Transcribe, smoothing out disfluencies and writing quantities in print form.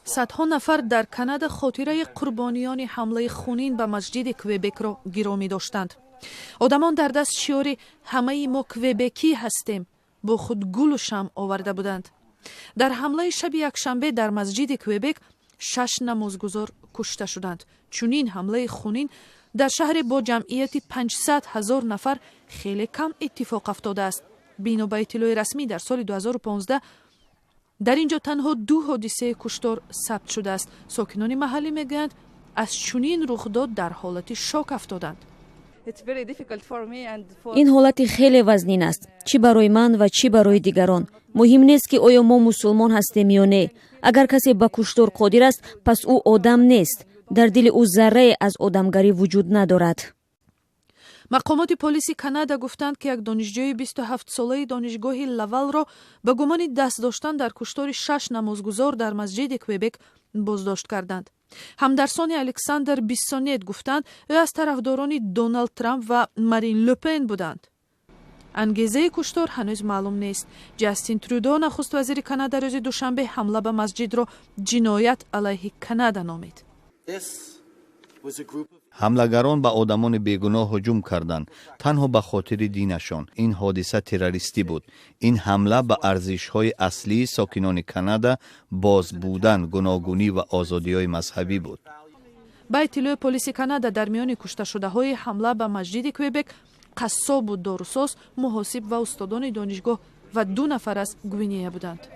صدها نفر در کانادا خاطره قربانیان حمله خونین به مسجد کوبک را گرامی داشتند. آدمان در دست شعار همه ما کوبکی هستیم با خود گل و شمع آورده بودند. در حمله شب یکشنبه در مسجد کوبک 6 نمازگزار کشته شدند. چنین حمله خونین در شهر با جمعیت 500,000 نفر خیلی کم اتفاق افتاده است. بنا به اطلاع رسمی در سال 2015 در اینجا تنها 2 حادثه کشتار ثبت شده است. ساکنان محلی میگویند از چنین رخداد در حالت شوک افتادند. این حالت خیلی وزنین است، چی برای من و چی برای دیگران. مهم نیست که آیا ما مسلمان هستیم یا نه. اگر کسی به کشتار قادر است پس او آدم نیست. در دل او ذره از آدمگری وجود ندارد. مقامات پلیس کانادا گفتند که یک دانشجوی 27 ساله دانشگاه لول را به گمان دست داشتن در کشتار 6 نمازگزار در مسجد کوبک بازداشت کردند. همدرسان الکساندر بیسونت گفتند او از طرفداران دونالد ترامپ و مارین لوپن بودند. انگیزه کشتار هنوز معلوم نیست. جاستین ترودو نخست وزیر کانادا روز دوشنبه حمله به مسجد را جنایت علیه کانادا نامید. حملگران به آدمان بیگناه هجوم کردند تنها به خاطر دینشان. این حادثه تروریستی بود. این حمله به ارزش‌های اصلی ساکنان کانادا باز بودن، گوناگونی و آزادی‌های مذهبی بود. با اطلاع پلیس کانادا در میان کشته شده‌های حمله به مسجد کوبک قصاب و داروساز، محاسب و استادان دانشگاه و 2 نفر از گوینیه بودند.